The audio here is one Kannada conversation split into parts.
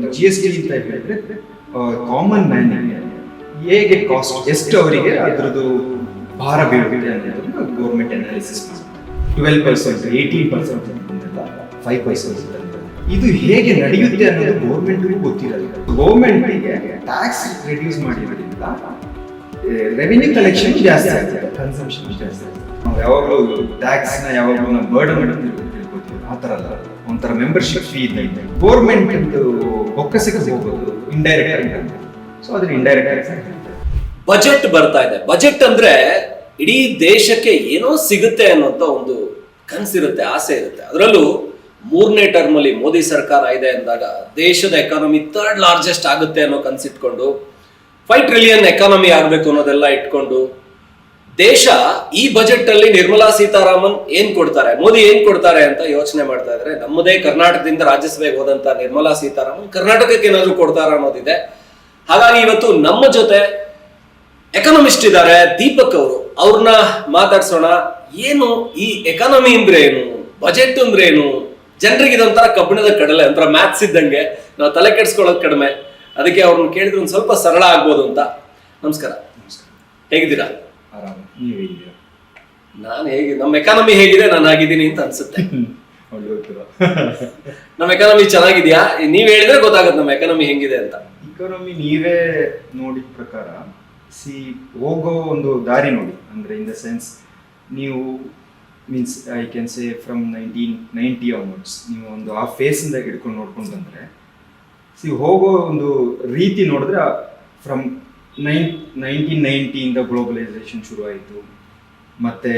ಒಂದು GST ಅಂತ ಹೇಳಿದ್ರೆ ಕಾಮನ್ ಮ್ಯಾನ್ಗೆ ಹೇಗೆ ಕಾಸ್ಟ್ ಎಷ್ಟು ಅವರಿಗೆ ಅದರದ್ದು ಭಾರ ಬೀಳುತ್ತೆ ಅನ್ನೋದನ್ನ ಗೌರ್ಮೆಂಟ್ ಅನಾಲಿಸಿಸ್ ಮಾಡುತ್ತೆ. 12%, 18% ಅಂತೆಲ್ಲ 5% ಇದು ಹೇಗೆ ನಡೆಯುತ್ತೆ ಅನ್ನೋದು ಗೌರ್ಮೆಂಟ್ಗೂ ಗೊತ್ತಿರಲ್ಲ. ಗೌರ್ಮೆಂಟ್ಗೆ ಟ್ಯಾಕ್ಸ್ ರಿಡ್ಯೂಸ್ ಮಾಡಿರೋದ್ರಿಂದ ರೆವಿನ್ಯೂ ಕಲೆಕ್ಷನ್ ಜಾಸ್ತಿ ಆಗುತ್ತೆ, ಕನ್ಸಂಪ್ಷನ್ ಜಾಸ್ತಿ ಆಗುತ್ತೆ. ನಾವು ಯಾವಾಗಲೂ ಟ್ಯಾಕ್ಸ್ ನ ಯಾವಾಗಲೂ ನಾವು ಬರ್ಡನ್ ತಿಳ್ಕೊತೀವಿ, ಆ ಥರ ಅಲ್ಲ. ಒಂಥರ ಮೆಂಬರ್ಶಿಪ್ ಫೀ ಇದೆ. ಗೌರ್ಮೆಂಟ್ ಬೊಕ್ಕಸಕ್ಕೆ ಹೋಗೋದು ಇಂಡೈರೆಕ್ಟ್ ಆಗಿ, ಸೊ ಅದ್ರ ಇಂಡೈರೆಕ್ಟ್ ಆಗಿ ಬಜೆಟ್ ಬರ್ತಾ ಇದೆ. ಬಜೆಟ್ ಅಂದ್ರೆ ಇಡೀ ದೇಶಕ್ಕೆ ಏನೋ ಸಿಗುತ್ತೆ ಅನ್ನೋಂಥ ಒಂದು ಕನಸಿರುತ್ತೆ, ಆಸೆ ಇರುತ್ತೆ. ಅದರಲ್ಲೂ 3ನೇ ಟರ್ಮ್ ಅಲ್ಲಿ ಮೋದಿ ಸರ್ಕಾರ ಇದೆ ಅಂದಾಗ ದೇಶದ ಎಕಾನಮಿ 3rd ಲಾರ್ಜೆಸ್ಟ್ ಆಗುತ್ತೆ ಅನ್ನೋ ಕನ್ಸಿಟ್ಕೊಂಡು 5 ಟ್ರಿಲಿಯನ್ ಎಕಾನಮಿ ಆಗ್ಬೇಕು ಅನ್ನೋದೆಲ್ಲ ಇಟ್ಕೊಂಡು ದೇಶ ಈ ಬಜೆಟ್ ಅಲ್ಲಿ ನಿರ್ಮಲಾ ಸೀತಾರಾಮನ್ ಏನ್ ಕೊಡ್ತಾರೆ, ಮೋದಿ ಏನ್ ಕೊಡ್ತಾರೆ ಅಂತ ಯೋಚನೆ ಮಾಡ್ತಾ ಇದ್ರೆ, ನಮ್ಮದೇ ಕರ್ನಾಟಕದಿಂದ ರಾಜ್ಯಸಭೆಗೆ ಹೋದಂತ ನಿರ್ಮಲಾ ಸೀತಾರಾಮನ್ ಕರ್ನಾಟಕಕ್ಕೆ ಏನಾದ್ರು ಕೊಡ್ತಾರ ಅನ್ನೋದಿದೆ. ಹಾಗಾಗಿ ಇವತ್ತು ನಮ್ಮ ಜೊತೆ ಎಕನಾಮಿಸ್ಟ್ ಇದ್ದಾರೆ, ದೀಪಕ್ ಅವರು. ಅವ್ರನ್ನ ಮಾತಾಡ್ಸೋಣ. ಏನು ಈ ಎಕಾನಮಿ ಅಂದ್ರೆ ಏನು, ಬಜೆಟ್ ಅಂದ್ರೆ ಏನು, ಜನರಿಗೆ ಇದೊಂಥರ ಕಬ್ಬಿಣದ ಕಡಲೆ, ಒಂಥರ ಮ್ಯಾಥ್ಸ್ ಇದ್ದಂಗೆ, ನಾವು ತಲೆ ಕೆಡ್ಸ್ಕೊಳ್ಳೋದು ಕಡಿಮೆ. ಅದಕ್ಕೆ ಅವ್ರನ್ನ ಕೇಳಿದ್ರೆ ಒಂದು ಸ್ವಲ್ಪ ಸರಳ ಆಗ್ಬೋದು ಅಂತ. ನಮಸ್ಕಾರ, ಹೇಗಿದ್ದೀರಾ? ಆರಾಮ, ನೀವು ಹೇಗಿದ್ದೀರಾ? ನಾನು ಹೇಗೆ, ನಮ್ಮ ಎಕಾನಮಿ ಹೇಗಿದೆ, ನಾನು ಆಗಿದ್ದೀನಿ ಅಂತ ಅನ್ಸುತ್ತೆ. ನಮ್ಮ ಎಕಾನಮಿ ಚೆನ್ನಾಗಿದ್ಯಾ? ನೀವ್ ಹೇಳಿದ್ರೆ ಗೊತ್ತಾಗುತ್ತೆ ನಮ್ಮ ಎಕಾನಮಿ ಹೆಂಗಿದೆ ಅಂತ. ಇಕಾನಮಿ ನೀವೇ ನೋಡಿದ ಪ್ರಕಾರ ಹೋಗೋ ಒಂದು ದಾರಿ ನೋಡಿ. ಅಂದ್ರೆ ಇನ್ ದ ಸೆನ್ಸ್ ನೀವು means I can say from 1990 onwards ನೀವು ಒಂದು ಆ ಫೇಸಿಂದ ಹಿಡ್ಕೊಂಡು ನೋಡ್ಕೊಂಡು ಬಂದರೆ ಹೋಗೋ ಒಂದು ರೀತಿ ನೋಡಿದ್ರೆ ಫ್ರಮ್ 1990 ಗ್ಲೋಬಲೈಸೇಷನ್ ಶುರು ಆಯಿತು, ಮತ್ತು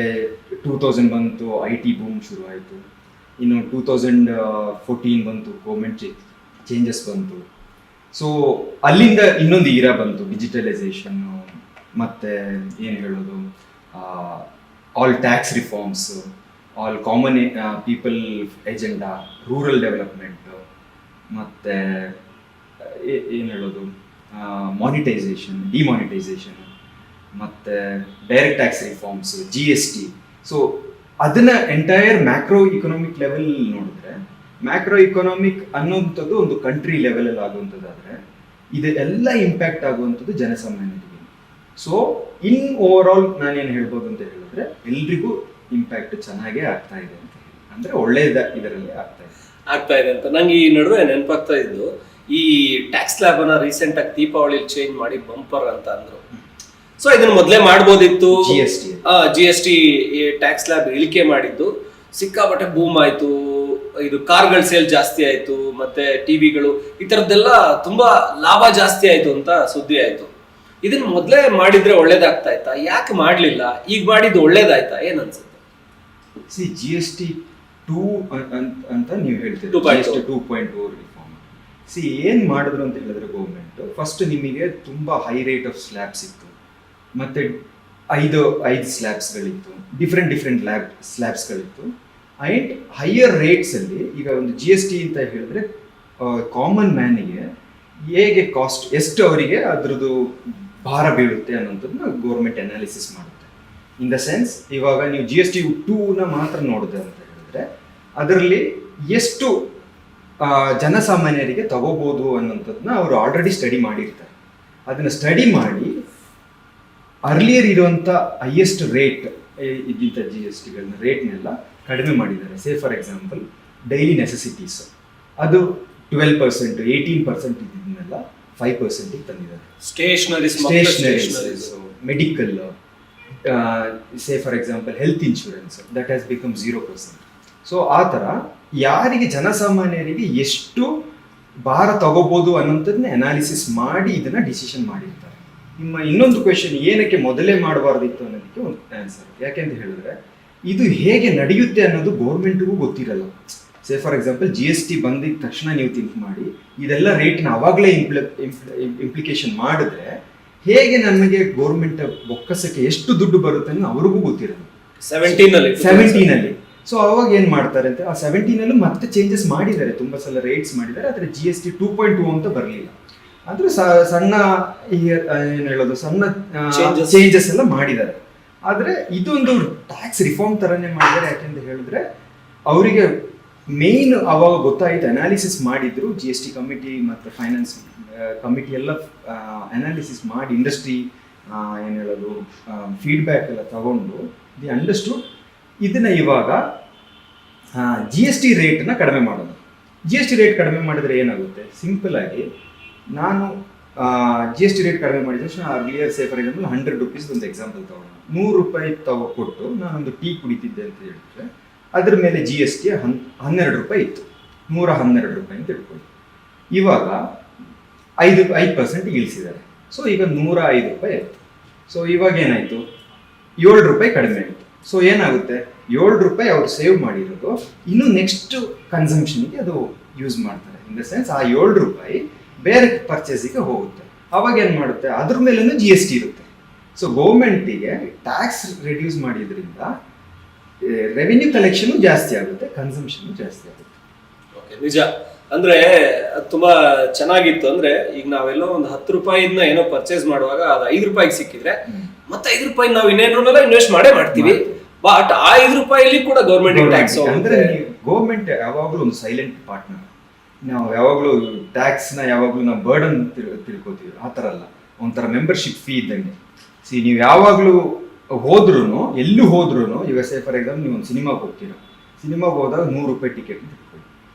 2000 ಬಂತು, IT ಬೂಮ್ ಶುರು ಆಯಿತು, ಇನ್ನು 2014 ಬಂತು, ಗೌರ್ಮೆಂಟ್ ಚೇಂಜಸ್ ಬಂತು. ಸೊ ಅಲ್ಲಿಂದ ಇನ್ನೊಂದು ಇರಾ ಬಂತು, ಡಿಜಿಟಲೈಸೇಷನ್ನು, ಮತ್ತು ಏನು ಹೇಳೋದು, all tax reforms, all common people agenda, rural development, ಮತ್ತು ಏನು ಹೇಳೋದು, ಮಾನಿಟೈಸೇಷನ್, ಡಿಮಾನಿಟೈಸೇಷನ್, ಮತ್ತು direct tax reforms, GST. So ಅದನ್ನು ಎಂಟೈರ್ ಮ್ಯಾಕ್ರೋ ಇಕನಾಮಿಕ್ ಲೆವೆಲ್ ನೋಡಿದ್ರೆ, ಮ್ಯಾಕ್ರೋ ಇಕನಾಮಿಕ್ ಅನ್ನೋಂಥದ್ದು ಒಂದು ಕಂಟ್ರಿ ಲೆವೆಲಲ್ಲಿ ಆಗುವಂಥದ್ದಾದರೆ ಇದೆಲ್ಲ ಇಂಪ್ಯಾಕ್ಟ್ ಆಗುವಂಥದ್ದು ಜನಸಾಮಾನ್ಯರಿಗೆ. ಸೊ ಇನ್ ಓವರ್ ಆಲ್ ನಾನೇನು ಹೇಳ್ಬೋದು ಅಂತ ಹೇಳಿದ್ರೆ, ಎಲ್ರಿಗೂ ಇಂಪ್ಯಾಕ್ಟ್ ಚೆನ್ನಾಗೇ ಆಗ್ತಾ ಇದೆ ಅಂತ ಹೇಳಿ, ಅಂದರೆ ಒಳ್ಳೆಯದ ಇದರಲ್ಲಿ ಆಗ್ತಾ ಇದೆ ಅಂತ. ನಂಗೆ ಈ ನಡುವೆ ನೆನಪಾಗ್ತಾ ಇದ್ದು, ಈ ಟ್ಯಾಕ್ಸ್ ಸ್ಲ್ಯಾಬ್ ಅನ್ನ ರೀಸೆಂಟ್ ಆಗಿ ದೀಪಾವಳಿ ಚೇಂಜ್ ಮಾಡಿ ಬಂಪರ್ ಅಂತ ಅಂದ್ರು. ಸೊ ಇದನ್ನ ಮೊದಲೇ ಮಾಡ್ಬೋದಿತ್ತು. GST ಟ್ಯಾಕ್ಸ್ ಸ್ಲ್ಯಾಬ್ ಇಳಿಕೆ ಮಾಡಿದ್ದು ಸಿಕ್ಕಾಪಟ್ಟೆ ಬೂಮ್ ಆಯ್ತು. ಇದು ಕಾರ್ಗಳ ಸೇಲ್ ಜಾಸ್ತಿ ಆಯ್ತು, ಮತ್ತೆ ಟಿವಿಗಳು, ಈ ತರದ್ದೆಲ್ಲ ತುಂಬಾ ಲಾಭ ಜಾಸ್ತಿ ಆಯ್ತು ಅಂತ ಸುದ್ದಿ ಆಯ್ತು. ಇದನ್ನ ಮೊದಲೇ ಮಾಡಿದ್ರೆ ಒಳ್ಳೇದಾಗ್ತಾ ಇತ್ತಾ? ಯಾಕೆ ಮಾಡ್ಲಿಲ್ಲ? ಈಗ ಮಾಡಿದ್ದು ಒಳ್ಳೇದಾಯ್ತಾ? ಏನ್ ಅನ್ಸುತ್ತೆ? GST 2 ಅಂತ ನೀವು ಹೇಳ್ತೀರಿ, 2.0 ರಿಫಾರ್ಮ್. ಏನ್ ಮಾಡಿದ್ರು ಅಂತ ಹೇಳಿದ್ರೆ, ಗೌರ್ಮೆಂಟ್ ಫಸ್ಟ್ ನಿಮಗೆ ತುಂಬಾ ಹೈ ರೇಟ್ ಆಫ್ ಸ್ಲ್ಯಾಬ್ಸ್ ಇತ್ತು, ಮತ್ತೆ ಐದು ಸ್ಲ್ಯಾಬ್ಸ್ಗಳಿತ್ತು, ಡಿಫ್ರೆಂಟ್ ಸ್ಲ್ಯಾಬ್ಸ್ಗಳಿತ್ತು. ಆ್ಯಂಡ್ ಹೈಯರ್ ರೇಟ್ಸಲ್ಲಿ ಈಗ ಒಂದು GST ಅಂತ ಹೇಳಿದ್ರೆ ಕಾಮನ್ ಮ್ಯಾನಿಗೆ ಹೇಗೆ ಕಾಸ್ಟ್, ಎಷ್ಟು ಅವರಿಗೆ ಅದರದ್ದು ಭಾರ ಬೀಳುತ್ತೆ ಅನ್ನೋದನ್ನ ಗೌರ್ಮೆಂಟ್ ಅನಾಲಿಸಿಸ್ ಮಾಡುತ್ತೆ. ಇನ್ ದ ಸೆನ್ಸ್ ಇವಾಗ ನೀವು GST 2ನ ಮಾತ್ರ ನೋಡಿದೆ ಅಂತ ಹೇಳಿದ್ರೆ, ಅದರಲ್ಲಿ ಎಷ್ಟು ಜನಸಾಮಾನ್ಯರಿಗೆ ತಗೋಬೋದು ಅನ್ನೋಂಥದ್ದನ್ನ ಅವರು ಆಲ್ರೆಡಿ ಸ್ಟಡಿ ಮಾಡಿರ್ತಾರೆ. ಅದನ್ನು ಸ್ಟಡಿ ಮಾಡಿ ಅರ್ಲಿಯರ್ ಇರುವಂಥ ಹೈಯೆಸ್ಟ್ ರೇಟ್ ಇದ್ದಂಥ GSTಗಳನ್ನ ರೇಟ್ನೆಲ್ಲ ಕಡಿಮೆ ಮಾಡಿದ್ದಾರೆ. ಫಾರ್ ಎಕ್ಸಾಂಪಲ್ ಡೈಲಿ ನೆಸೆಸಿಟೀಸ್ ಅದು 12%, 18% ಇದನ್ನೆಲ್ಲ 5% ತಂದಿದ್ದಾರೆ. Stationeries, medical, for example health insurance, that has become 0%. So ಆ ಥರ ಯಾರಿಗೆ ಜನಸಾಮಾನ್ಯರಿಗೆ ಎಷ್ಟು ಭಾರ ತಗೋಬೋದು ಅನ್ನೋಂಥದ್ದನ್ನೇ ಅನಾಲಿಸಿಸ್ ಮಾಡಿ ಇದನ್ನ ಡಿಸಿಷನ್ ಮಾಡಿರ್ತಾರೆ. ನಿಮ್ಮ ಇನ್ನೊಂದು ಕ್ವೆಶನ್, ಏನಕ್ಕೆ ಮೊದಲೇ ಮಾಡಬಾರ್ದಿತ್ತು ಅನ್ನೋದಕ್ಕೆ ಒಂದು ಆನ್ಸರ್. ಯಾಕೆಂತ ಹೇಳಿದ್ರೆ, ಇದು ಹೇಗೆ ನಡೆಯುತ್ತೆ ಅನ್ನೋದು ಗೌರ್ಮೆಂಟ್ಗೂ ಗೊತ್ತಿರಲ್ಲ. ಫಾರ್ ಎಕ್ಸಾಂಪಲ್ GST ಬಂದಿದ್ದ ತಕ್ಷಣ ನೀವು ಥಿಂಕ್ ಮಾಡಿ ಇದೆಲ್ಲ ರೇಟ್ನ ಅವಾಗಲೇ ಇಂಪ್ಲಿಕೇಶನ್ ಮಾಡಿದ್ರೆ ಹೇಗೆ ನಮಗೆ ಗೌರ್ಮೆಂಟ್ ಬೊಕ್ಕಸಕ್ಕೆ ಎಷ್ಟು ದುಡ್ಡು ಬರುತ್ತೆ ಅನ್ನೋ ಅವ್ರಿಗೂ ಗೊತ್ತಿರಲ್ಲ. 17 ಸೊ ಅವಾಗ ಏನು ಮಾಡ್ತಾರೆ ಅಂತ, ಆ 17 ಮತ್ತೆ ಚೇಂಜಸ್ ಮಾಡಿದ್ದಾರೆ, ತುಂಬ ಸಲ ರೇಟ್ಸ್ ಮಾಡಿದ್ದಾರೆ. ಆದರೆ GST 2.2 ಅಂತ ಬರಲಿಲ್ಲ. ಅಂದರೆ ಸಣ್ಣ ಏನು ಹೇಳೋದು, ಸಣ್ಣ ಚೇಂಜಸ್ ಎಲ್ಲ ಮಾಡಿದ್ದಾರೆ. ಆದರೆ ಇದೊಂದು ಟ್ಯಾಕ್ಸ್ ರಿಫಾರ್ಮ್ ಥರನೇ ಮಾಡಿದ್ದಾರೆ. ಯಾಕೆಂತ ಹೇಳಿದ್ರೆ ಅವರಿಗೆ ಮೇಯ್ನ್ ಅವಾಗ ಗೊತ್ತಾಯಿತು, ಅನಾಲಿಸಿಸ್ ಮಾಡಿದ್ರು ಜಿ ಎಸ್ ಟಿ ಕಮಿಟಿ ಮತ್ತು ಫೈನಾನ್ಸ್ ಕಮಿಟಿ ಎಲ್ಲ ಅನಾಲಿಸಿಸ್ ಮಾಡಿ ಇಂಡಸ್ಟ್ರಿ ಏನು ಹೇಳೋದು ಫೀಡ್ಬ್ಯಾಕ್ ಎಲ್ಲ ತಗೊಂಡು ದಿ ಅಂಡರ್ಸ್ಟುಡ್ ಇದನ್ನು ಇವಾಗ ಜಿ ಎಸ್ ಟಿ ರೇಟನ್ನ ಕಡಿಮೆ ಮಾಡೋದು. ಜಿ ಎಸ್ ಟಿ ರೇಟ್ ಕಡಿಮೆ ಮಾಡಿದ್ರೆ ಏನಾಗುತ್ತೆ, ಸಿಂಪಲ್ ಆಗಿ ನಾನು ಜಿ ಎಸ್ ಟಿ ರೇಟ್ ಕಡಿಮೆ ಮಾಡಿದ ತಕ್ಷಣ earlier say for example 100 rupees ಒಂದು ಎಕ್ಸಾಂಪಲ್ ತಗೊಳ್ಳೋಣ, 100 ರೂಪಾಯಿ ಕೊಟ್ಟು ನಾನೊಂದು ಟೀ ಕುಡಿತಿದ್ದೆ ಅಂತ ಹೇಳಿದ್ರೆ ಅದ್ರ ಮೇಲೆ ಜಿ ಎಸ್ ಟಿ 12 ರೂಪಾಯಿ ಇತ್ತು, 112 ರೂಪಾಯಿ ಅಂತ ಇಟ್ಕೊಳ್ಳಿ. ಇವಾಗ 5% ಇಳಿಸಿದ್ದಾರೆ. ಸೊ ಈಗ 105 ರೂಪಾಯಿ ಆಯಿತು. ಸೊ ಇವಾಗ ಏನಾಯಿತು, 7 ರೂಪಾಯಿ ಕಡಿಮೆ ಆಯಿತು. ಸೊ ಏನಾಗುತ್ತೆ, 7 ರೂಪಾಯಿ ಅವ್ರು ಸೇವ್ ಮಾಡಿರೋದು ಇನ್ನು ನೆಕ್ಸ್ಟ್ ಕನ್ಸಂಪ್ಷನ್ಗೆ ಅದು ಯೂಸ್ ಮಾಡ್ತಾರೆ. ಇನ್ ದ ಸೆನ್ಸ್ ಆ 7 ರೂಪಾಯಿ ಬೇರೆ ಪರ್ಚೇಸಿಗೆ ಹೋಗುತ್ತೆ. ಅವಾಗ ಏನು ಮಾಡುತ್ತೆ, ಅದ್ರ ಮೇಲೂ ಜಿ ಎಸ್ ಟಿ ಇರುತ್ತೆ. ಸೊ ಗೌರ್ಮೆಂಟಿಗೆ ಟ್ಯಾಕ್ಸ್ ರಿಡ್ಯೂಸ್ ಮಾಡಿದ್ರಿಂದ ರೆವಿನ್ಯೂ ಕಲೆಕ್ಷನ್ ಜಾಸ್ತಿ ಆಗುತ್ತೆ, ಕನ್ಸಂಪ್ಷನ್ ಜಾಸ್ತಿ ಆಗುತ್ತೆ. ಓಕೆ, ನಿಜ. ಅಂದ್ರೆ ಅದು ತುಂಬಾ ಚೆನ್ನಾಗಿತ್ತು. ಅಂದ್ರೆ ಈಗ ನಾವೆಲ್ಲೋ ಒಂದು 10 ರೂಪಾಯಿನ ಏನೋ ಪರ್ಚೇಸ್ ಮಾಡುವಾಗ ಅದು 5 ರೂಪಾಯಿಗೆ ಸಿಕ್ಕಿದ್ರೆ ಮತ್ತೆ 5 ರೂಪಾಯಿ ನಾವು ಇನ್ನೇನಲ್ಲ ಇನ್ವೆಸ್ಟ್ ಮಾಡೇ ಮಾಡ್ತೀವಿ. ಬಟ್ ಆ 5 ರೂಪಾಯಿಲಿ ಕೂಡ ಗೌರ್ಮೆಂಟ್ ಟ್ಯಾಕ್ಸ್ ಅಂದ್ರೆ ಗೌರ್ಮೆಂಟ್ ಯಾವಾಗಲೂ ಒಂದು ಸೈಲೆಂಟ್ ಪಾರ್ಟ್ನರ್. ನಾವು ಯಾವಾಗಲೂ ಟ್ಯಾಕ್ಸ್ನ ಯಾವಾಗಲೂ ನಾವು ಬರ್ಡನ್ ತಿಳ್ಕೊತೀವಿ, ಆ ಥರ ಅಲ್ಲ, ಒಂಥರ ಮೆಂಬರ್ಶಿಪ್ ಫೀ ಇದ್ದಂಗೆ. ನೀವು ಯಾವಾಗಲೂ ಹೋದ್ರೂ ಎಲ್ಲೂ ಹೋದ್ರೂ ಈಗ ಸೇ ಫಾರ್ ಎಕ್ಸಾಂಪಲ್ ನೀವು ಒಂದು ಸಿನಿಮಾಗೆ ಹೋಗ್ತೀರಾ, ಸಿನಿಮಾಗೆ ಹೋದಾಗ 100 ರೂಪಾಯಿ ಟಿಕೆಟ್ ಅಂತ ಇಟ್ಕೊಳ್ಳಿ,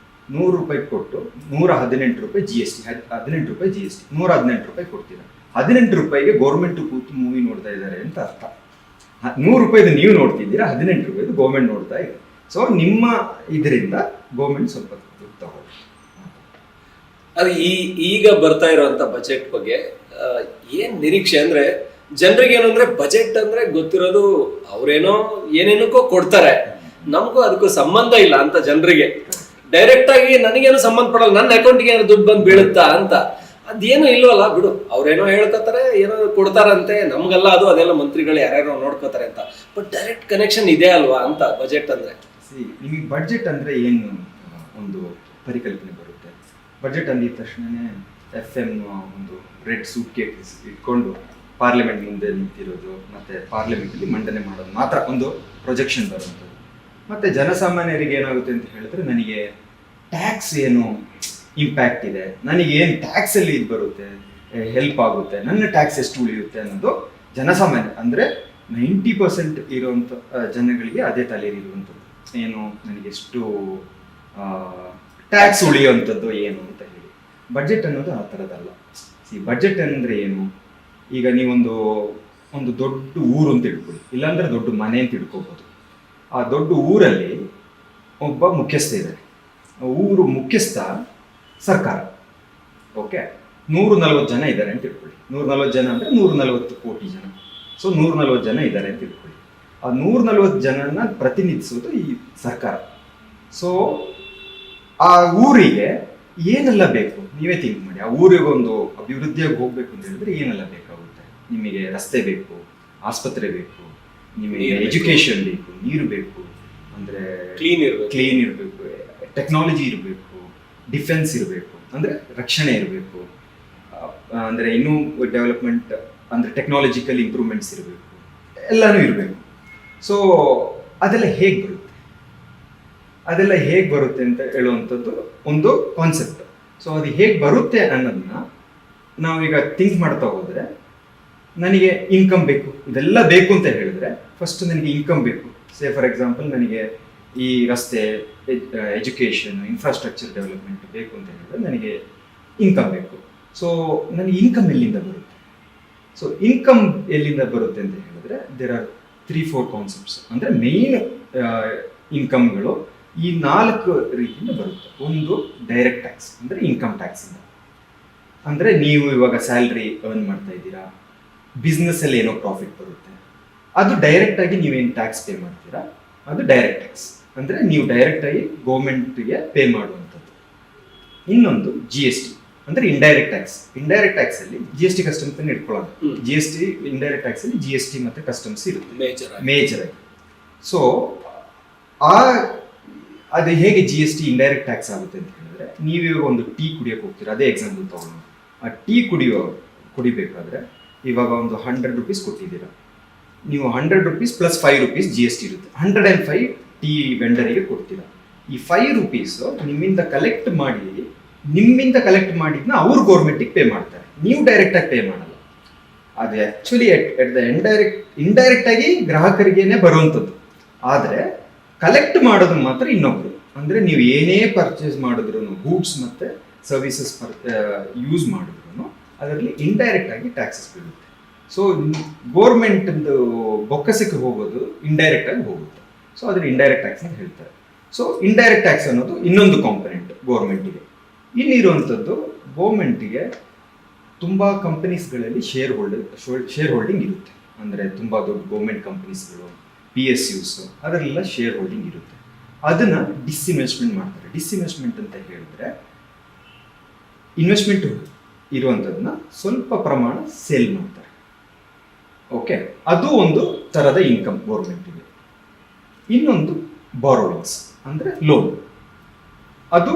100 ರೂಪಾಯಿ ಕೊಟ್ಟು 118 ರೂಪಾಯಿ ಜಿ ಎಸ್ ಟಿ, 18 ರೂಪಾಯಿ ಜಿ ಎಸ್ ಟಿ, 118 ರೂಪಾಯಿ ಕೊಡ್ತೀರಾ. 18 ರೂಪಾಯಿಗೆ ಗೌರ್ಮೆಂಟ್ ಕೂತು ಮೂವಿ ನೋಡ್ತಾ ಇದ್ದಾರೆ ಅಂತ ಅರ್ಥ. 100 ರೂಪಾಯಿದು ನೀವು ನೋಡ್ತಿದ್ದೀರಾ, 18 ರೂಪಾಯಿದು ಗೌರ್ಮೆಂಟ್ ನೋಡ್ತಾ ಇದೆ. ಸೊ ನಿಮ್ಮ ಇದರಿಂದ ಗೌರ್ಮೆಂಟ್ ಸ್ವಲ್ಪ ದುಡ್ಡು ತಗೊಳ್ಳಿ. ಅದು ಈಗ ಬರ್ತಾ ಇರುವಂತ ಬಜೆಟ್ ಬಗ್ಗೆ ಏನ್ ನಿರೀಕ್ಷೆ ಅಂದ್ರೆ, ಜನರಿಗೆ ಏನಂದ್ರೆ ಬಜೆಟ್ ಅಂದ್ರೆ ಗೊತ್ತಿರೋದು ಅವ್ರೇನೋ ಏನೇನಕ್ಕೋ ಕೊಡ್ತಾರೆ, ನಮಗೂ ಅದಕ್ಕೂ ಸಂಬಂಧ ಇಲ್ಲ ಅಂತ ಜನರಿಗೆ. ಡೈರೆಕ್ಟ್ ಆಗಿ ನನಗೇನು ಸಂಬಂಧ ಪಡಲ್ಲ, ನನ್ನ ಅಕೌಂಟ್ಗೆ ಏನೋ ದುಡ್ಡು ಬಂದು ಬೀಳುತ್ತಾ ಅಂತ ಅದೇನು ಇಲ್ವಲ್ಲ ಬಿಡು, ಅವ್ರೇನೋ ಹೇಳ್ಕೊತಾರೆ, ಏನೋ ಕೊಡ್ತಾರಂತೆ, ನಮ್ಗಲ್ಲ ಅದು, ಅದೆಲ್ಲ ಮಂತ್ರಿಗಳು ಯಾರ್ಯಾರೋ ನೋಡ್ಕೋತಾರೆ ಅಂತ. ಬಟ್ ಡೈರೆಕ್ಟ್ ಕನೆಕ್ಷನ್ ಇದೆ ಅಲ್ವಾ ಅಂತ ಬಜೆಟ್ ಅಂದ್ರೆ. ನಿಮಗೆ ಬಡ್ಜೆಟ್ ಅಂದ್ರೆ ಏನು ಒಂದು ಪರಿಕಲ್ಪನೆ ಬರುತ್ತೆ. ಬಜೆಟ್ ಅಂದಿದ ತಕ್ಷಣನೇ FM ಒಂದು ರೆಡ್ ಸೂಟ್ ಕೇಸ್ ಇಟ್ಕೊಂಡು ಪಾರ್ಲಿಮೆಂಟ್ ಮುಂದೆ ನಿಂತಿರೋದು, ಮತ್ತೆ ಪಾರ್ಲಿಮೆಂಟಲ್ಲಿ ಮಂಡನೆ ಮಾಡೋದು ಮಾತ್ರ ಒಂದು ಪ್ರೊಜೆಕ್ಷನ್ ಬರುವಂಥದ್ದು. ಮತ್ತೆ ಜನಸಾಮಾನ್ಯರಿಗೆ ಏನಾಗುತ್ತೆ ಅಂತ ಹೇಳಿದ್ರೆ, ನನಗೆ ಟ್ಯಾಕ್ಸ್ ಏನು ಇಂಪ್ಯಾಕ್ಟ್ ಇದೆ, ನನಗೆ ಏನು ಟ್ಯಾಕ್ಸಲ್ಲಿ ಇದು ಬರುತ್ತೆ, ಹೆಲ್ಪ್ ಆಗುತ್ತೆ, ನನ್ನ ಟ್ಯಾಕ್ಸ್ ಎಷ್ಟು ಉಳಿಯುತ್ತೆ ಅನ್ನೋದು ಜನಸಾಮಾನ್ಯ ಅಂದರೆ 90% ಇರುವಂಥ ಜನಗಳಿಗೆ ಅದೇ ತಲೆಯಲ್ಲಿ ಇರುವಂಥದ್ದು. ಏನು ನನಗೆಷ್ಟು ಟ್ಯಾಕ್ಸ್ ಉಳಿಯುವಂಥದ್ದು ಏನು ಅಂತ ಹೇಳಿ. ಬಡ್ಜೆಟ್ ಅನ್ನೋದು ಆ ಥರದ್ದಲ್ಲ. ಬಡ್ಜೆಟ್ ಅಂದರೆ ಏನು, ಈಗ ನೀವೊಂದು ದೊಡ್ಡ ಊರು ಅಂತ ಇಟ್ಕೊಳ್ಳಿ, ಇಲ್ಲಾಂದರೆ ದೊಡ್ಡ ಮನೆ ಅಂತ ಇಟ್ಕೋಬೋದು. ಆ ದೊಡ್ಡ ಊರಲ್ಲಿ ಒಬ್ಬ ಮುಖ್ಯಸ್ಥ ಇದ್ದಾರೆ, ಊರು ಮುಖ್ಯಸ್ಥ ಸರ್ಕಾರ. ಓಕೆ, 140 ಜನ ಇದ್ದಾರೆ ಅಂತ ಇಟ್ಕೊಳ್ಳಿ. 140 ಜನ ಅಂದರೆ 140 ಕೋಟಿ ಜನ. ಸೊ 140 ಜನ ಇದ್ದಾರೆ ಅಂತ ಇಟ್ಕೊಳ್ಳಿ. ಆ 140 ಜನನ ಪ್ರತಿನಿಧಿಸುವುದು ಈ ಸರ್ಕಾರ. ಸೊ ಆ ಊರಿಗೆ ಏನೆಲ್ಲ ಬೇಕು ನೀವೇ ಥಿಂಕ್ ಮಾಡಿ. ಆ ಊರಿಗೆ ಒಂದು ಅಭಿವೃದ್ಧಿಯಾಗಿ ಹೋಗ್ಬೇಕು ಅಂತ ಹೇಳಿದ್ರೆ ಏನೆಲ್ಲ ಬೇಕಾಗುತ್ತೆ. ನಿಮಗೆ ರಸ್ತೆ ಬೇಕು, ಆಸ್ಪತ್ರೆ ಬೇಕು, ನಿಮಗೆ ಎಜುಕೇಶನ್ ಬೇಕು, ನೀರು ಬೇಕು, ಅಂದರೆ ಕ್ಲೀನ್ ಇರಬೇಕು, ಟೆಕ್ನಾಲಜಿ ಇರಬೇಕು, ಡಿಫೆನ್ಸ್ ಇರಬೇಕು, ಅಂದರೆ ರಕ್ಷಣೆ ಇರಬೇಕು, ಅಂದರೆ ಇನ್ನೂ ಡೆವಲಪ್ಮೆಂಟ್ ಅಂದರೆ ಟೆಕ್ನಾಲಜಿಕಲ್ ಇಂಪ್ರೂವ್ಮೆಂಟ್ಸ್ ಇರಬೇಕು, ಎಲ್ಲನೂ ಇರಬೇಕು. ಸೊ ಅದೆಲ್ಲ ಹೇಗೆ ಬರುತ್ತೆ ಅಂತ ಹೇಳುವಂಥದ್ದು ಒಂದು ಕಾನ್ಸೆಪ್ಟ್. ಸೊ ಅದು ಹೇಗೆ ಬರುತ್ತೆ ಅನ್ನೋದನ್ನ ನಾವೀಗ ಥಿಂಕ್ ಮಾಡ್ತಾ ಹೋದರೆ, ನನಗೆ ಇನ್ಕಮ್ ಬೇಕು, ಇದೆಲ್ಲ ಬೇಕು ಅಂತ ಹೇಳಿದ್ರೆ ಫಸ್ಟ್ ನನಗೆ ಇನ್ಕಮ್ ಬೇಕು. ಸೇ ಫಾರ್ ಎಕ್ಸಾಂಪಲ್ ನನಗೆ ಈ ರಸ್ತೆ, ಎಜುಕೇಷನ್, ಇನ್ಫ್ರಾಸ್ಟ್ರಕ್ಚರ್ ಡೆವಲಪ್ಮೆಂಟ್ ಬೇಕು ಅಂತ ಹೇಳಿದ್ರೆ ನನಗೆ ಇನ್ಕಮ್ ಬೇಕು. ಸೊ ನನಗೆ ಇನ್ಕಮ್ ಎಲ್ಲಿಂದ ಬರುತ್ತೆ? ಸೊ ಇನ್ಕಮ್ ಎಲ್ಲಿಂದ ಬರುತ್ತೆ ಅಂತ ಹೇಳಿದ್ರೆ ದೇರ್ ಆರ್ 3-4 ಕಾನ್ಸೆಪ್ಟ್ಸ್. ಅಂದರೆ ಮೇಯ್ನ್ ಇನ್ಕಮ್ಗಳು ಈ 4 ರೀತಿಯಿಂದ ಬರುತ್ತೆ. ಒಂದು ಡೈರೆಕ್ಟ್ ಟ್ಯಾಕ್ಸ್, ಅಂದರೆ ಇನ್ಕಮ್ ಟ್ಯಾಕ್ಸಿಂದ. ಅಂದರೆ ನೀವು ಇವಾಗ ಸ್ಯಾಲ್ರಿ ಅರ್ನ್ ಮಾಡ್ತಾ ಇದ್ದೀರಾ, ಬಿಸ್ನೆಸ್ಸಲ್ಲಿ ಏನೋ ಪ್ರಾಫಿಟ್ ಬರುತ್ತೆ, ಅದು ಡೈರೆಕ್ಟಾಗಿ ನೀವೇನು ಟ್ಯಾಕ್ಸ್ ಪೇ ಮಾಡ್ತೀರಾ, ಅದು ಡೈರೆಕ್ಟ್ ಟ್ಯಾಕ್ಸ್. ಅಂದರೆ ನೀವು ಡೈರೆಕ್ಟಾಗಿ ಗೌರ್ಮೆಂಟ್ಗೆ ಪೇ ಮಾಡುವಂಥದ್ದು. ಇನ್ನೊಂದು GST, ಅಂದರೆ ಇಂಡೈರೆಕ್ಟ್ ಟ್ಯಾಕ್ಸ್. ಇಂಡೈರೆಕ್ಟ್ ಟ್ಯಾಕ್ಸಲ್ಲಿ GST ಕಸ್ಟಮ್ಸ್ ಅನ್ನು ಇಟ್ಕೊಳ್ಳೋದು. GST ಇಂಡೈರೆಕ್ಟ್ ಟ್ಯಾಕ್ಸಲ್ಲಿ GST ಮತ್ತು ಕಸ್ಟಮ್ಸ್ ಇರುತ್ತೆ ಮೇಜರ್ ಆಗಿ. ಸೊ ಅದು ಹೇಗೆ GST ಇಂಡೈರೆಕ್ಟ್ ಟ್ಯಾಕ್ಸ್ ಆಗುತ್ತೆ ಅಂತ ಹೇಳಿದ್ರೆ, ನೀವಿವಾಗ ಒಂದು ಟೀ ಕುಡಿಯೋಕೆ ಹೋಗ್ತೀರಾ, ಅದೇ ಎಕ್ಸಾಂಪಲ್ ತಗೊಳ್ಳೋಣ. ಆ ಟೀ ಕುಡಿಬೇಕಾದ್ರೆ ಇವಾಗ ಒಂದು 100 ರೂಪೀಸ್ ಕೊಟ್ಟಿದ್ದೀರಾ, ನೀವು 100 ರೂಪೀಸ್ ಪ್ಲಸ್ 5 ರೂಪೀಸ್ GST ಇರುತ್ತೆ, 105 ಟೀ ವೆಂಡರಿಗೆ ಕೊಡ್ತೀರಾ. ಈ 5 rupees ನಿಮ್ಮಿಂದ ಕಲೆಕ್ಟ್ ಮಾಡಿದ್ನ ಅವ್ರು ಗೌರ್ಮೆಂಟಿಗೆ ಪೇ ಮಾಡ್ತಾರೆ, ನೀವು ಡೈರೆಕ್ಟಾಗಿ ಪೇ ಮಾಡಲ್ಲ. ಅದು ಆ್ಯಕ್ಚುಲಿ ಎಟ್ ದ ಇಂಡೈರೆಕ್ಟ್ ಆಗಿ ಗ್ರಾಹಕರಿಗೇನೆ ಬರುವಂಥದ್ದು. ಆದರೆ ಕಲೆಕ್ಟ್ ಮಾಡೋದು ಮಾತ್ರ ಇನ್ನೊಬ್ರು. ಅಂದರೆ ನೀವು ಏನೇ ಪರ್ಚೇಸ್ ಮಾಡಿದ್ರು, ಗೂಡ್ಸ್ ಮತ್ತು ಸರ್ವಿಸಸ್ ಯೂಸ್ ಮಾಡಿದ್ರು ಅದರಲ್ಲಿ ಇಂಡೈರೆಕ್ಟ್ ಆಗಿ ಟ್ಯಾಕ್ಸಸ್ ಬೀಳುತ್ತೆ. ಸೊ ಗೋರ್ಮೆಂಟ್ದು ಬೊಕ್ಕಸಕ್ಕೆ ಹೋಗೋದು ಇಂಡೈರೆಕ್ಟ್ ಆಗಿ ಹೋಗುತ್ತೆ. ಸೊ ಅದನ್ನ ಇಂಡೈರೆಕ್ಟ್ ಟ್ಯಾಕ್ಸ್ ಅಂತ ಹೇಳ್ತಾರೆ. ಸೊ ಇಂಡೈರೆಕ್ಟ್ ಟ್ಯಾಕ್ಸ್ ಅನ್ನೋದು ಇನ್ನೊಂದು ಕಾಂಪೊನೆಂಟ್ ಗೋರ್ಮೆಂಟಿಗೆ. ಇನ್ನಿರುವಂಥದ್ದು ಗೋರ್ಮೆಂಟಿಗೆ ತುಂಬ ಕಂಪನೀಸ್ಗಳಲ್ಲಿ ಶೇರ್ ಹೋಲ್ಡಿಂಗ್ ಇರುತ್ತೆ. ಅಂದರೆ ತುಂಬ ದೊಡ್ಡ ಗೌರ್ಮೆಂಟ್ ಕಂಪನೀಸ್ಗಳು, PSUs ಅದರಲ್ಲೆಲ್ಲ ಶೇರ್ ಹೋಲ್ಡಿಂಗ್ ಇರುತ್ತೆ. ಅದನ್ನು ಡಿಸ್ಇನ್ವೆಸ್ಟ್ಮೆಂಟ್ ಮಾಡ್ತಾರೆ. ಡಿಸ್ಇನ್ವೆಸ್ಟ್ಮೆಂಟ್ ಅಂತ ಹೇಳಿದ್ರೆ ಇನ್ವೆಸ್ಟ್ಮೆಂಟ್ ಇರುವಂಥದ್ದನ್ನ ಸ್ವಲ್ಪ ಪ್ರಮಾಣ ಸೇಲ್ ಮಾಡ್ತಾರೆ. ಓಕೆ, ಅದು ಒಂದು ಥರದ ಇನ್ಕಮ್ ಗೌರ್ಮೆಂಟಿಗೆ. ಇನ್ನೊಂದು ಬಾರೋವಿಂಗ್ಸ್ ಅಂದರೆ ಲೋನ್, ಅದು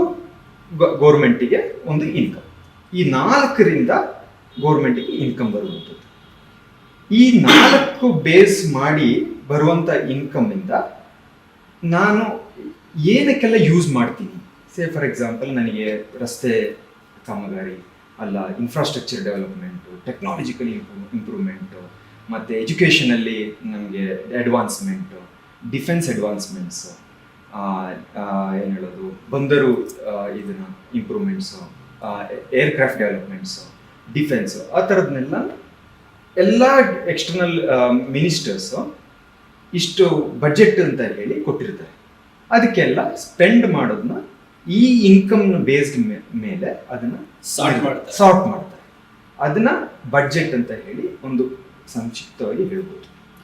ಗೌರ್ಮೆಂಟಿಗೆ ಒಂದು ಇನ್ಕಮ್. ಈ 4ರಿಂದ ಗೌರ್ಮೆಂಟಿಗೆ ಇನ್ಕಮ್ ಬರುವಂಥದ್ದು. ಈ 4 ಬೇಸ್ ಮಾಡಿ ಬರುವಂಥ ಇನ್ಕಮಿಂದ ನಾನು ಏನಕ್ಕೆಲ್ಲ ಯೂಸ್ ಮಾಡ್ತೀನಿ. ಫಾರ್ ಎಕ್ಸಾಂಪಲ್, ನನಗೆ ರಸ್ತೆ ಕಾಮಗಾರಿ ಅಲ್ಲ, ಇನ್ಫ್ರಾಸ್ಟ್ರಕ್ಚರ್ ಡೆವಲಪ್ಮೆಂಟು, ಟೆಕ್ನಾಲಜಿಕಲ್ ಇಂಪ್ರೂವ್ಮೆಂಟು, ಮತ್ತು ಎಜುಕೇಷನಲ್ಲಿ ನಮಗೆ ಅಡ್ವಾನ್ಸ್ಮೆಂಟು, ಡಿಫೆನ್ಸ್ ಅಡ್ವಾನ್ಸ್ಮೆಂಟ್ಸು, ಏನು ಹೇಳೋದು, ಬಂದರು ಇದನ್ನು ಇಂಪ್ರೂವ್ಮೆಂಟ್ಸು, ಏರ್ಕ್ರಾಫ್ಟ್ ಡೆವಲಪ್ಮೆಂಟ್ಸು, ಡಿಫೆನ್ಸು, ಆ ಥರದನ್ನೆಲ್ಲ ಎಲ್ಲ ಎಕ್ಸ್ಟರ್ನಲ್ ಮಿನಿಸ್ಟರ್ಸು ಇಷ್ಟು ಬಜೆಟ್ ಅಂತ ಹೇಳಿ ಕೊಟ್ಟಿರ್ತಾರೆ. ಅದಕ್ಕೆಲ್ಲ ಸ್ಪೆಂಡ್ ಮಾಡೋದನ್ನ ಈ ಇನ್ಕಮ್ ಬೇಸ್ಡ್ ಮೇಲೆ ಅದನ್ನ ಸಾರ್ಟ್ ಮಾಡ್ತಾರೆ. ಅದನ್ನ ಬಡ್ಜೆಟ್ ಅಂತ ಹೇಳಿ ಒಂದು ಸಂಕ್ಷಿಪ್ತವಾಗಿ ಹೇಳ್ಬೋದು.